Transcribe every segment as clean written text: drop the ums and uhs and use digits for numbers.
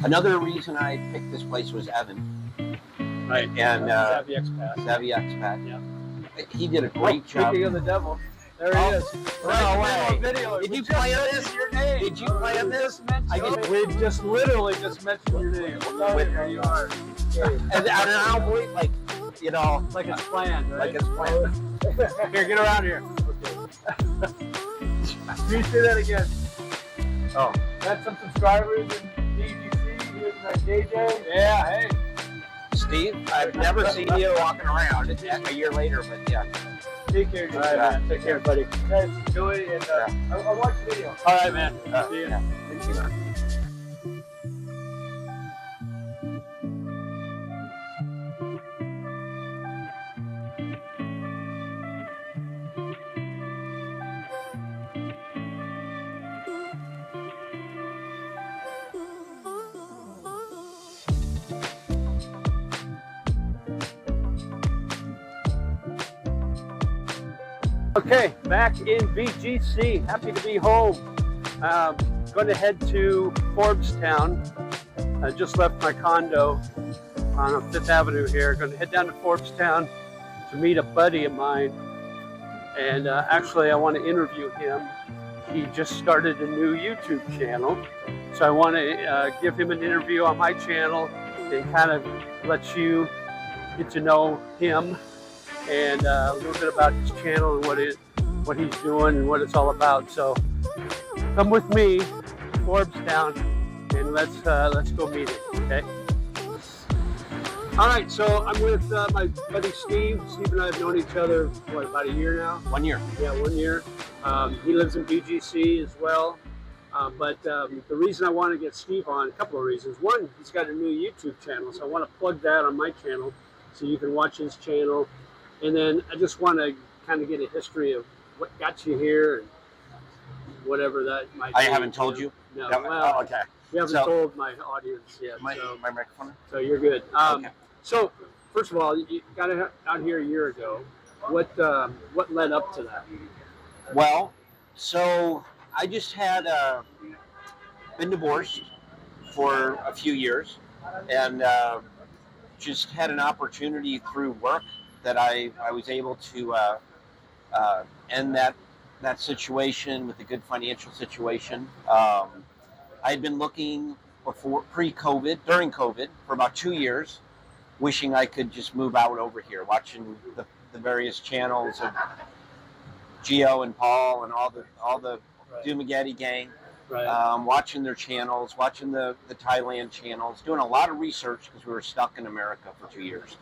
Another reason I picked this place was Evan. Right. And Savvy Expat. Savvy Expat. Yeah. He did a great job. Speaking of the devil, there he is. No way. Video. Did you plan this? Your name. Did you plan this? We just literally just mentioned your name. There you are. And I don't believe, like it's planned, right? like it's planned. Here, get around here. Okay. Can you say that again? Oh. Got some subscribers in BGC, here's JJ. Yeah, hey. Steve, I've never seen you walking around a year later, but yeah. Take care, guys. Man. Take care, buddy. Guys, enjoy, and I'll watch the video. All right, man. See you. Yeah. Thank you, man. Okay, back in BGC. Happy to be home. Going to head to Forbes-town. I just left my condo on 5th Avenue here. Going to head down to Forbes-town to meet a buddy of mine. And actually, I want to interview him. He just started a new YouTube channel. So I want to give him an interview on my channel and kind of let you get to know him and a little bit about his channel and what he's doing and what it's all about. So come with me to Forbes-town and let's go meet him. Okay. All right. So I'm with my buddy Steve. Steve and I have known each other about a year now. 1 year. Yeah, 1 year. He lives in BGC as well. But the reason I want to get Steve on, a couple of reasons. One, he's got a new YouTube channel, so I want to plug that on my channel so you can watch his channel. And then I just want to kind of get a history of what got you here and whatever that might be. I haven't told you? No. Yeah, Well, okay. you haven't told my audience yet. My microphone? So you're good. Okay. So, first of all, you got out here a year ago. What led up to that? Well, so I just had been divorced for a few years and just had an opportunity through work that I was able to end that situation with a good financial situation. I had been looking during COVID, for about 2 years, wishing I could just move out over here, watching the various channels of Gio and Paul and all the Right. Dumagetti gang, Right. watching their channels, watching the Thailand channels, doing a lot of research because we were stuck in America for 2 years.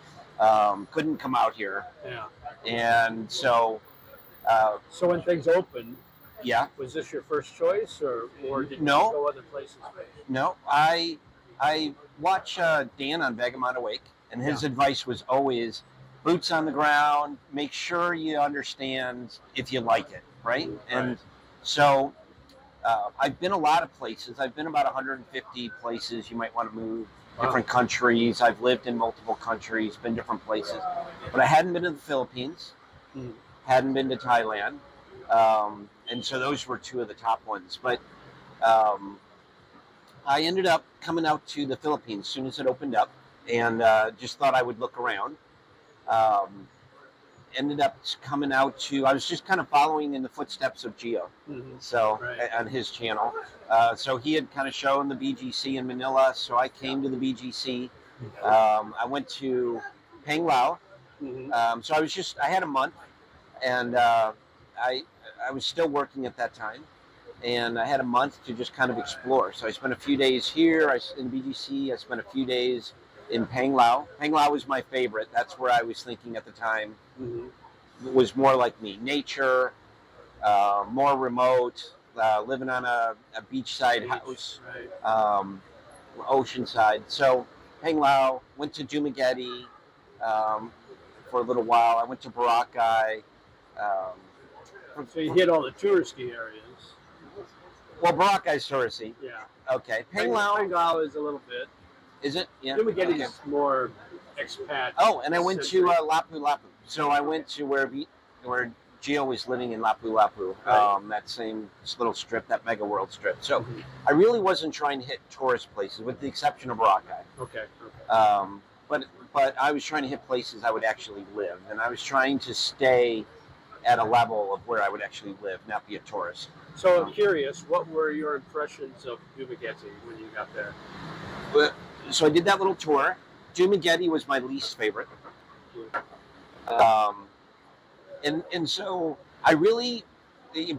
Couldn't come out here. Yeah. And so So when things opened, yeah, was this your first choice, or did you No. go other places? no, I watch Dan on Vagabond Awake, and his advice was always boots on the ground, make sure you understand if you like it, right? And so I've been a lot of places. I've been about 150 places you might want to move, different countries. I've lived in multiple countries, been different places. But I hadn't been to the Philippines, hadn't been to Thailand. And so those were two of the top ones. But I ended up coming out to the Philippines as soon as it opened up and just thought I would look around. Ended up coming out to, I was just kind of following in the footsteps of Gio, so on his channel. So he had kind of shown the BGC in Manila, so I came to the BGC. I went to Pang Lao. So I had a month, and I was still working at that time, and I had a month to just kind of explore. So I spent a few days here in BGC. I spent a few days in Pang Lao. Pang Lao was my favorite. That's where I was thinking at the time. It was more like me. Nature, more remote, living on a beachside house, oceanside. So Pang Lao, went to Dumagetti for a little while. I went to Boracay. So you hit all the touristy areas. Well, Boracay's touristy. Yeah. Okay. Pang Lao is a little bit. Is it? Yeah. Dumagetti is more expat. Oh, and I went to Lapu Lapu. So I went to where Gio was living in Lapu-Lapu, Right. that same little strip, that mega world strip. So I really wasn't trying to hit tourist places, with the exception of Boracay. Okay. But I was trying to hit places I would actually live, and I was trying to stay at a level of where I would actually live, not be a tourist. So I'm curious, what were your impressions of Dumaguete when you got there? So I did that little tour. Dumaguete was my least favorite. And so I really,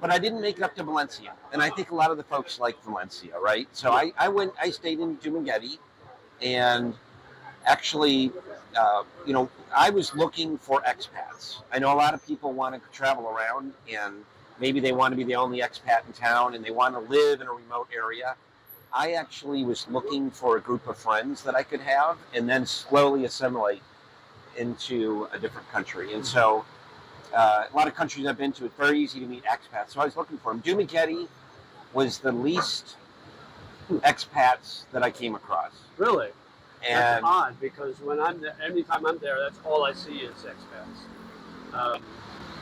but I didn't make it up to Valencia. And I think a lot of the folks like Valencia, right? So I stayed in Dumaguete, and actually, I was looking for expats. I know a lot of people want to travel around, and maybe they want to be the only expat in town, and they want to live in a remote area. I actually was looking for a group of friends that I could have, and then slowly assimilate into a different country. And so a lot of countries I've been to, it's very easy to meet expats. So I was looking for them. Dumaguete was the least expats that I came across. Really? And that's odd, because when I'm there, anytime I'm there, that's all I see is expats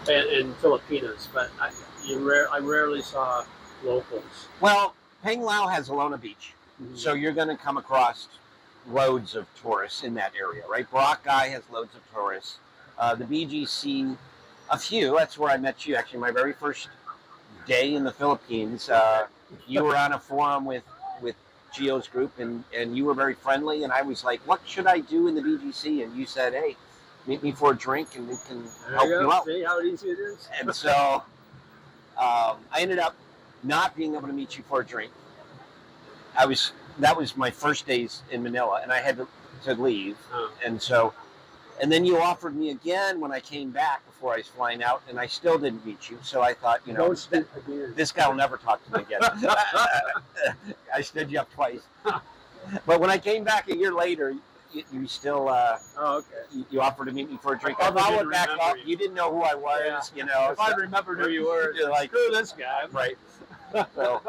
and Filipinos. But I rarely saw locals. Well, Panglao has Alona Beach, so you're going to come across loads of tourists in that area, right? Boracay has loads of tourists. The BGC, a few. That's where I met you. Actually, my very first day in the Philippines, you were on a forum with Gio's group, and you were very friendly. And I was like, "What should I do in the BGC?" And you said, "Hey, meet me for a drink, and we can help you out." See how easy it is. And so I ended up not being able to meet you for a drink. That was my first days in Manila, and I had to leave. And then you offered me again when I came back before I was flying out, and I still didn't meet you. So I thought, this guy will never talk to me again. I stood you up twice. But when I came back a year later, you still you offered to meet me for a drink. I followed back up. You didn't know who I was. If I remembered who you were, you're like, screw this guy. Right. So,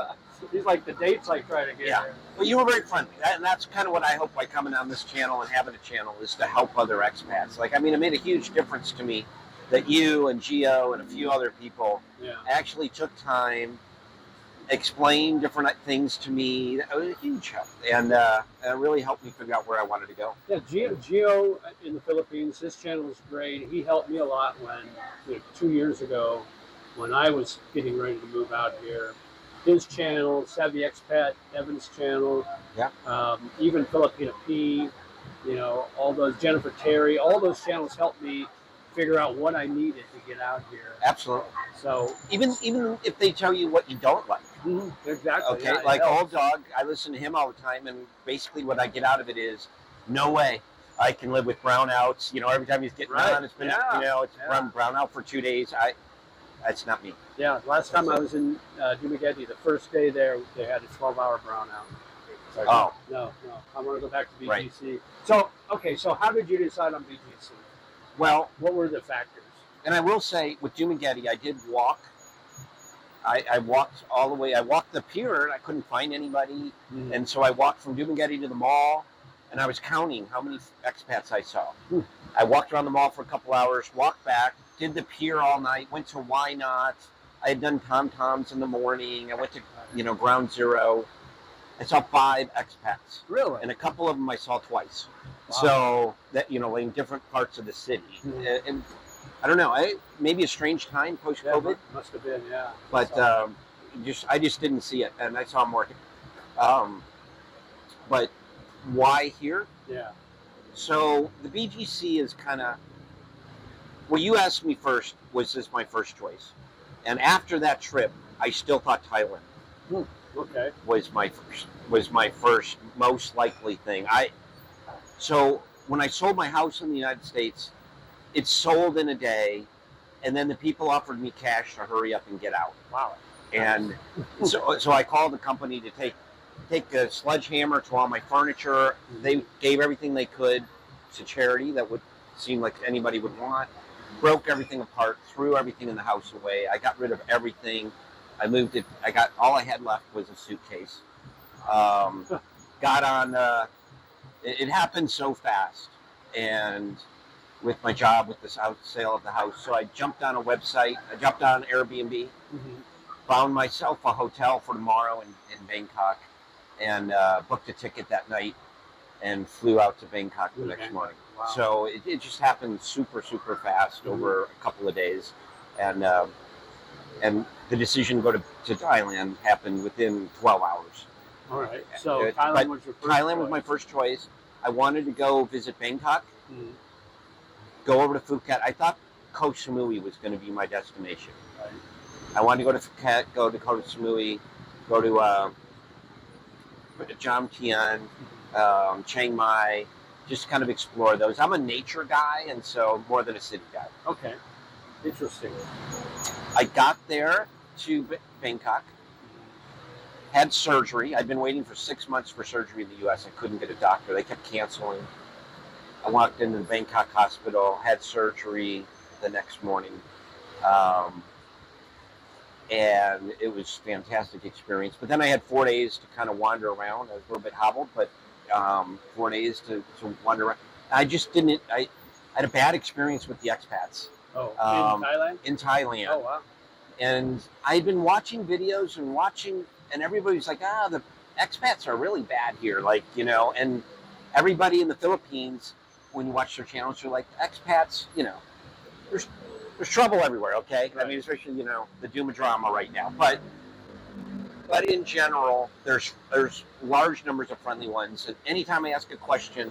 he's like the dates I try to get. Yeah. Well, you were very friendly, and that's kind of what I hope by coming on this channel and having a channel is to help other expats. It made a huge difference to me that you and Gio and a few other people actually took time, explained different things to me. That was a huge help, and it really helped me figure out where I wanted to go. Yeah, Gio in the Philippines, his channel is great. He helped me a lot when 2 years ago, when I was getting ready to move out here. His channel, Savvy Expat, Evan's channel, even Filipina P, all those, Jennifer Terry, all those channels helped me figure out what I needed to get out here. Absolutely. So even if they tell you what you don't like. Exactly. Okay, Old Dog, I listen to him all the time, and basically what I get out of it is, no way I can live with brownouts. Every time he's getting on, it's been, brownout for 2 days. That's not me. Yeah, last time I was in Dumaguete, the first day there, they had a 12-hour brownout. So no, I want to go back to BGC. Right. So how did you decide on BGC? Well, what were the factors? And I will say, with Dumaguete, I did walk. I walked all the way. I walked the pier, and I couldn't find anybody. And so I walked from Dumaguete to the mall, and I was counting how many expats I saw. I walked around the mall for a couple hours, walked back, did the pier all night, went to Why Not. I had done Tom Tom's in the morning. I went to, Ground Zero. I saw 5 expats. Really? And a couple of them I saw twice. Wow. So that, in different parts of the city. And I don't know, maybe a strange time post-COVID. Yeah, must have been, yeah. But I just didn't see it, and I saw more. But why here? Yeah. So the BGC is kind of, well, you asked me first, was this my first choice? And after that trip, I still thought Thailand was my first most likely thing. So when I sold my house in the United States, it sold in a day, and then the people offered me cash to hurry up and get out. Wow. And so I called the company to take a sledgehammer to all my furniture. They gave everything they could to charity that would seem like anybody would want. Broke everything apart, threw everything in the house away. I got rid of everything. I moved it. All I had left was a suitcase. Got on. It happened so fast, and with my job with this sale of the house. So I jumped on a website. I jumped on Airbnb, found myself a hotel for tomorrow in Bangkok, and booked a ticket that night and flew out to Bangkok the next morning. Wow. So it just happened super fast over a couple of days, and the decision to go to Thailand happened within 12 hours. All right. So Thailand was your first Thailand choice. was my first choice. I wanted to go visit Bangkok, go over to Phuket. I thought Koh Samui was going to be my destination. Right. I wanted to go to Phuket, go to Koh Samui, go to Jam Tien, Chiang Mai, just kind of explore those. I'm a nature guy, and so more than a city guy. Okay. Interesting. I got there to Bangkok, had surgery. I'd been waiting for 6 months for surgery in the U.S. I couldn't get a doctor. They kept canceling. I walked into the Bangkok hospital, had surgery the next morning, and it was a fantastic experience. But then I had 4 days to kind of wander around. I was a little bit hobbled, but 4 days to wander around. I just didn't. I had a bad experience with the expats. Oh, in Thailand? In Thailand. Oh, wow. And I'd been watching videos and everybody's like, the expats are really bad here. Like, and everybody in the Philippines, when you watch their channels, are like, expats, there's trouble everywhere, okay? Right. I mean, especially, the doom and drama right now. But in general, there's large numbers of friendly ones. And anytime I ask a question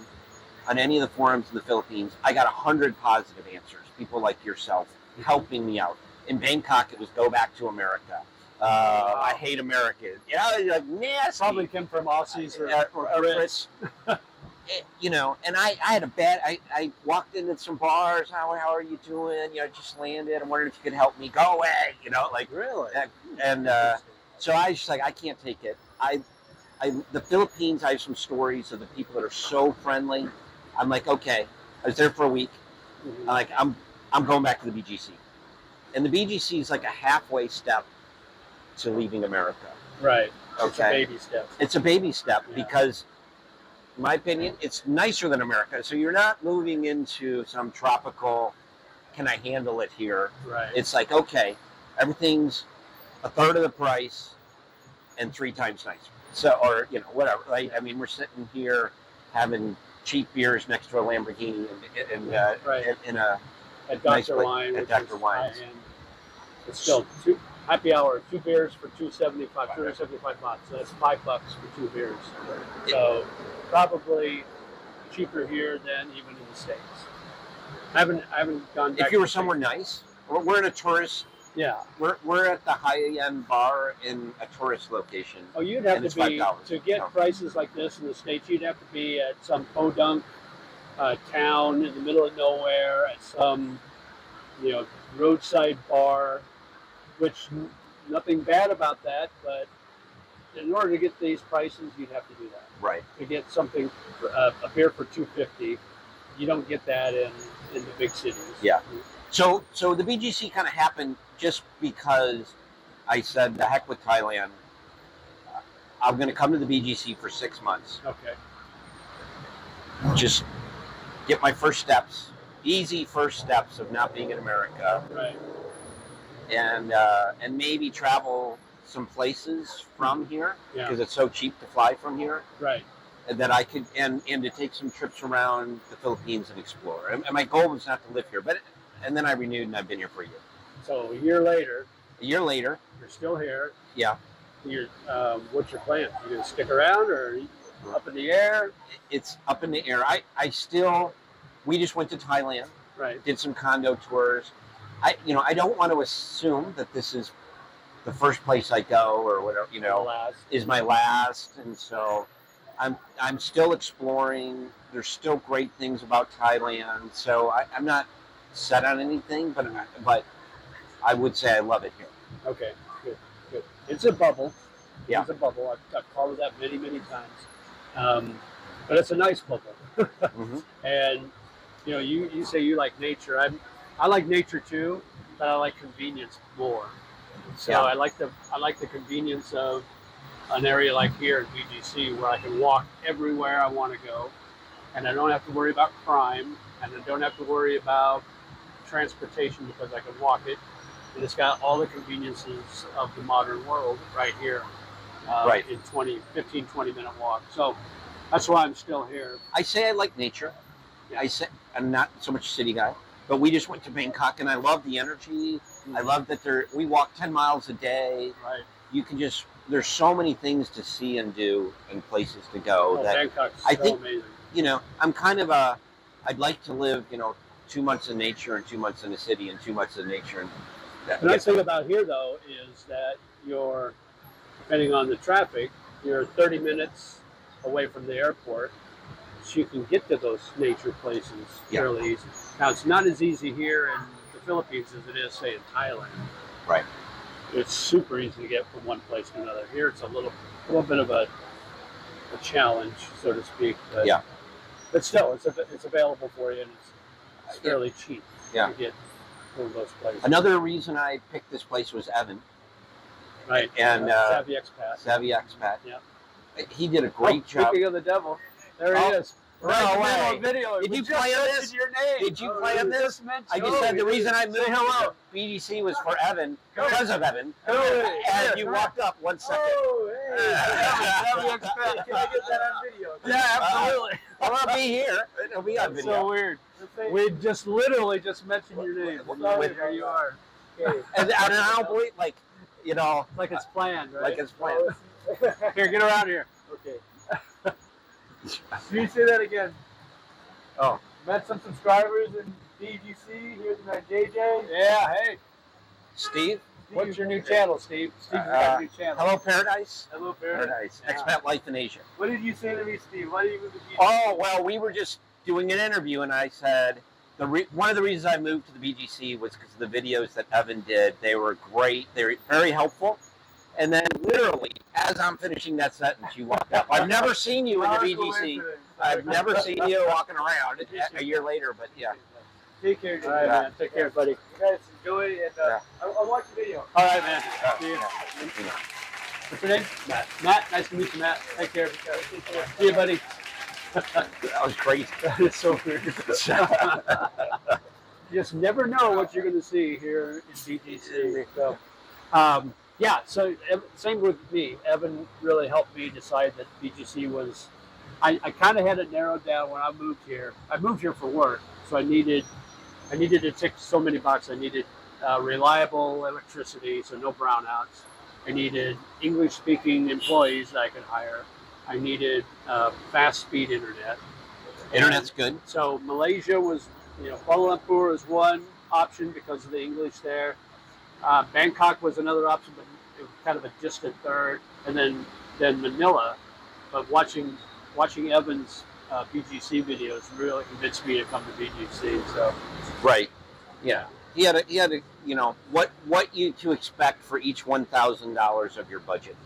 on any of the forums in the Philippines, I got 100 positive answers. People like yourself helping me out. In Bangkok, it was go back to America. Wow. I hate America. Like nasty. Probably came from Aussies or Brits. And I had a bad. I walked into some bars. How are you doing? I just landed. I'm wondering if you could help me. Go away. Like really. And so I was just like, I can't take it. The Philippines. I have some stories of the people that are so friendly. I'm like, okay. I was there for a week. I'm like, I'm going back to the BGC. And the BGC is like a halfway step to leaving America. Right. Okay. It's a baby step. It's a baby step because, in my opinion, it's nicer than America. So you're not moving into some tropical, can I handle it here? Right. It's like, okay, everything's a third of the price and 3 times nicer. So, or, whatever. Right? I mean, we're sitting here having cheap beers next to a Lamborghini and in a at Dr. nice Wine, at Dr. Wine's. It's still happy hour, 2 beers for $2.75, $275. So that's $5 for 2 beers. So probably cheaper here than even in the States. I haven't gone back. If you were somewhere nice, we're in a tourist. Yeah. We're at the high-end bar in a tourist location. Oh, you'd have to be $5. to get prices like this in the States. You'd have to be at some podunk town in the middle of nowhere at some, roadside bar, which nothing bad about that, but in order to get these prices, you'd have to do that. Right. To get something, a beer for $2.50, you don't get that in the big cities. Yeah. So the BGC kind of happened just because I said, the heck with Thailand. I'm going to come to the BGC for 6 months. Okay. Just get my first steps, easy first steps of not being in America. Right. And maybe travel some places from here because it's so cheap to fly from here. Right. And that I could and to take some trips around the Philippines and explore. And my goal was not to live here, and then I renewed and I've been here for a year. So a year later, you're still here. Yeah. What's your plan? You gonna stick around or up in the air? It's up in the air. We just went to Thailand. Right. Did some condo tours. I don't want to assume that this is the first place I go or whatever, is my last. And so I'm still exploring. There's still great things about Thailand. So I'm not set on anything, but I would say I love it here. Okay, good. It's a bubble. Yeah. It's a bubble. I've called it that many, many times. But it's a nice bubble. Mm-hmm. And, you say you like nature. I like nature too, but I like convenience more. So I like the convenience of an area like here in BGC where I can walk everywhere I want to go and I don't have to worry about crime, and I don't have to worry about transportation because I can walk it. And it's got all the conveniences of the modern world right here in 15-20 minute walk. So that's why I'm still here. I say I like nature. Yeah. I say I'm not so much a city guy, but we just went to Bangkok and I love the energy. I love that we walk 10 miles a day. Right. You can there's so many things to see and do and places to go that Bangkok's I so think, amazing. I'm kind of I'd like to live, 2 months in nature and 2 months in the city and 2 months in nature. And the nice thing about here, though, is that you're, depending on the traffic, you're 30 minutes away from the airport, so you can get to those nature places fairly easy. Now, it's not as easy here in the Philippines as it is, say, in Thailand. Right. It's super easy to get from one place to another. Here, it's a little bit of a challenge, so to speak. But still, it's available for you, and it's fairly cheap to get from those places. Another reason I picked this place was Evan. Right. And Savvy Expat. Savvy Expat. Yeah. He did a great job. Speaking of the devil, there he is. No way. Video. Did you plan this? Your name. Did you plan this? I just said the reason I moved to BGC was for Evan, because of Evan. And you walked up 1 second. Oh, hey. Savvy Expat. Can I get that on video? Yeah, absolutely. I'll be here. It'll be on video. So weird. We literally just mentioned your name. There you are. Okay. And I don't believe, like it's planned, right? Like it's planned. Here, get around here. Okay. Can you say that again? Oh. Met some subscribers in BGC. Here's my JJ. Yeah, hey. Steve? What's your new channel, Steve? Steve's got a new channel. Hello, Paradise. Hello, Paradise. Yeah. Expat Life in Asia. What did you say to me, Steve? Why did you move to BGC? Oh, well, we were just doing an interview, and I said one of the reasons I moved to the BGC was because of the videos that Evan did. They were great. They were very helpful. And then literally, as I'm finishing that sentence, you walked up. I've never seen you in the BGC. I've never seen you walking around a year later, but yeah. Take care, guys. All right, man. Take care, buddy. You guys enjoy, and I'll watch the video. All right, man. See you. What's your name? Matt. Matt, nice to meet you, Matt. Take care. See you, buddy. That was crazy. That is so weird. You just never know what you're going to see here in BGC. So, so same with me. Evan really helped me decide that BGC was. I kind of had it narrowed down when I moved here. I moved here for work, so I needed to tick so many boxes. I needed reliable electricity, so no brownouts. I needed English-speaking employees that I could hire. I needed fast-speed internet. Internet's good. So Malaysia was, Kuala Lumpur was one option because of the English there. Bangkok was another option, but it was kind of a distant third. And then Manila. But watching Evan's BGC videos really convinced me to come to BGC. So. Right. Yeah. He had a what you to expect for each $1,000 of your budget.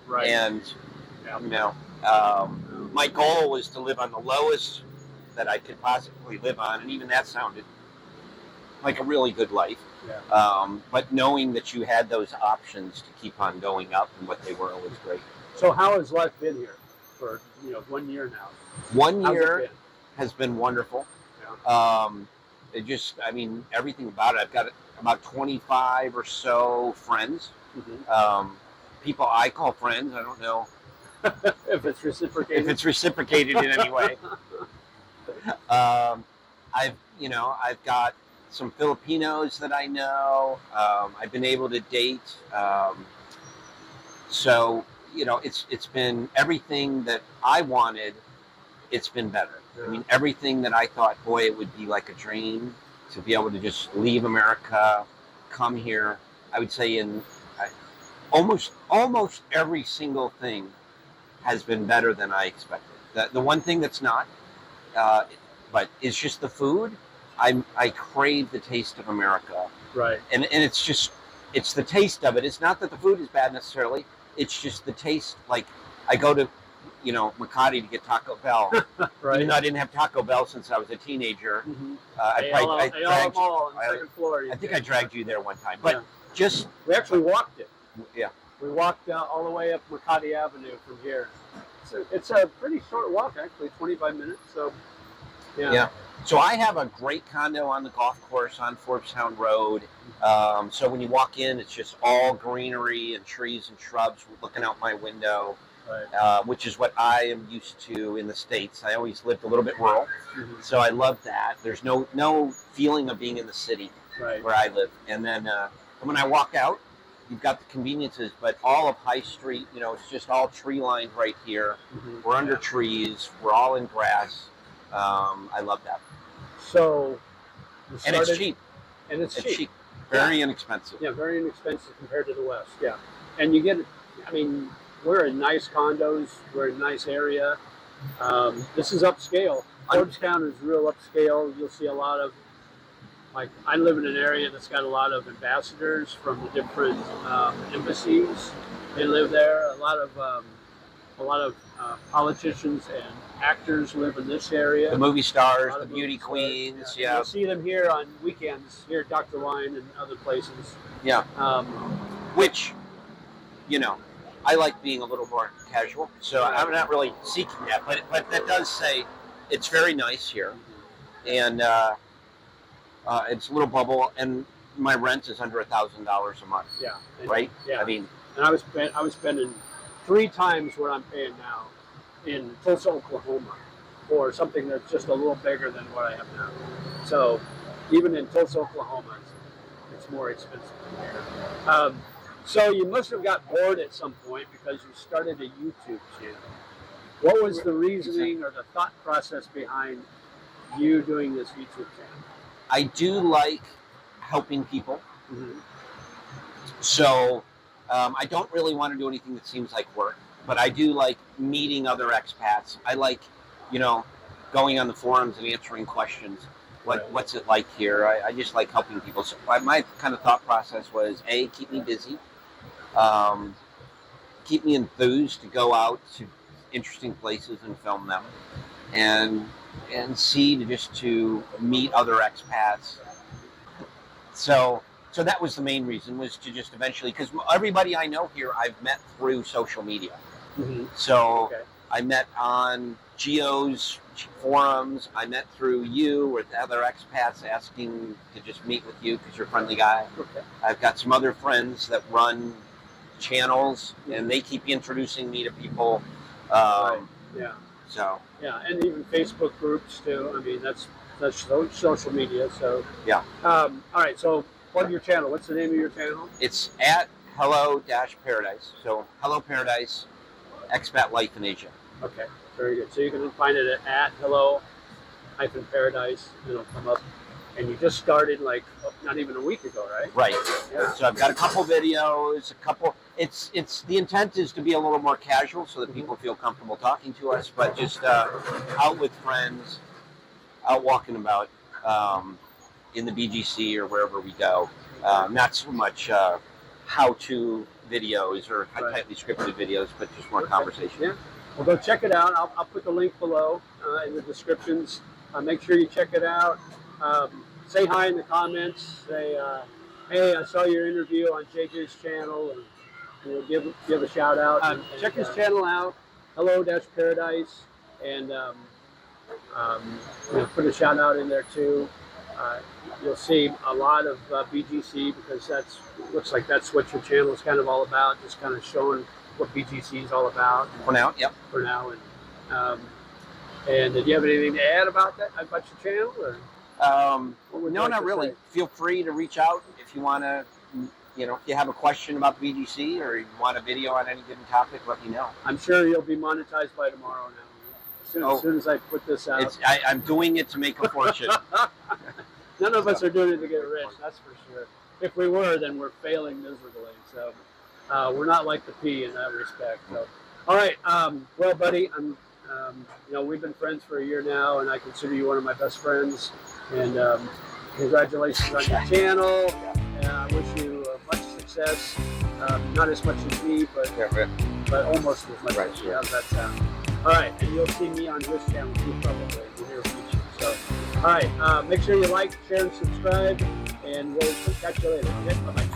Right. And my goal was to live on the lowest that I could possibly live on, and even that sounded like a really good life. Yeah. But knowing that you had those options to keep on going up and what they were was great. So how has life been here for 1 year now? 1 year has been wonderful. Yeah. Everything about it. I've got about 25 or so friends. Mm-hmm. People I call friends. I don't know if it's reciprocated. If it's reciprocated in any way. I've got some Filipinos that I know. I've been able to date. So it's been everything that I wanted. It's been better. Yeah. I mean, everything that I thought, boy, it would be like a dream to be able to just leave America, come here. I would say almost every single thing has been better than I expected. The one thing that's not, but it's just the food. I crave the taste of America. Right. And it's the taste of it. It's not that the food is bad necessarily. It's just the taste. Like I go to, Makati to get Taco Bell. Right. Even though I didn't have Taco Bell since I was a teenager. Mm-hmm. I think I dragged you there one time. But we actually walked it. Yeah. We walked all the way up Makati Avenue from here. it's a pretty short walk, actually, 25 minutes. So, yeah. So I have a great condo on the golf course on Forbes-Town Road. So when you walk in, it's just all greenery and trees and shrubs looking out my window, right. Which is what I am used to in the States. I always lived a little bit rural, so I love that. There's no feeling of being in the city where I live. And then when I walk out, you've got the conveniences, but all of High Street, it's just all tree lined right here. We're under trees. We're all in grass. I love that. So, and it's cheap. And it's cheap. Very inexpensive. Yeah, very inexpensive compared to the West. Yeah. And you get, we're in nice condos. We're in a nice area. This is upscale. Forbes-Town is real upscale. You'll see a lot of, I live in an area that's got a lot of ambassadors from the different embassies. They live there. A lot of politicians and actors live in this area. The movie stars, the beauty queens, You'll see them here on weekends, here at Dr. Line and other places. Yeah. Which, I like being a little more casual, so I'm not really seeking that, but that does say it's very nice here, and it's a little bubble, and my rent is under $1,000 a month. Yeah. Right. Yeah. And I was spending 3 times what I'm paying now in Tulsa, Oklahoma, for something that's just a little bigger than what I have now. So even in Tulsa, Oklahoma, it's more expensive than here. So you must have got bored at some point because you started a YouTube channel. What was the reasoning or the thought process behind you doing this YouTube channel? I do like helping people. So I don't really want to do anything that seems like work, but I do like meeting other expats. I like, going on the forums and answering questions. What's it like here? I just like helping people. So my kind of thought process was, A, keep me busy, keep me enthused to go out to interesting places and film them, and C, to meet other expats. So that was the main reason, was to just eventually, because everybody I know here I've met through social media. So I met on Geo's forums. I met through you with other expats asking to just meet with you because you're a friendly guy. I've got some other friends that run channels, and they keep introducing me to people. So and even Facebook groups too. I mean, that's social media. So all right. So plug your channel. What's the name of your channel? It's at Hello-Paradise. So Hello Paradise, Expat Life in Asia. Okay, very good. So you can find it at Hello-Paradise. It'll come up. And you just started not even a week ago, right? Right. Yeah. So I've got a couple videos, It's the intent is to be a little more casual so that people feel comfortable talking to us, but just out with friends, out walking about in the BGC or wherever we go. Not so much how-to videos or tightly scripted videos, but just more conversation. Yeah. Well, go check it out. I'll put the link below in the descriptions. Make sure you check it out. Say hi in the comments. Say, hey, I saw your interview on JJ's channel, and give a shout out. Check his channel out, Hello-Paradise, and put a shout out in there too. You'll see a lot of BGC because looks like that's what your channel is kind of all about, just kind of showing what BGC is all about. For now, yep. For now, and did you have anything to add about your channel? Or no, not really. Feel free to reach out if you want to. If you have a question about the BGC or you want a video on any given topic, let me know. I'm sure you'll be monetized by tomorrow now. As soon as I put this out. I'm doing it to make a fortune. None of us are doing it to get rich, that's for sure. If we were, then we're failing miserably. So we're not like the P in that respect. So, all right. Well, buddy, we've been friends for a year now, and I consider you one of my best friends. And congratulations on your channel. And I wish you much success. Not as much as me, but almost as much as you. How's that sound? All right, and you'll see me on this channel too, probably in the near future. So, all right, make sure you like, share, and subscribe, and we'll catch you later. Okay, bye bye.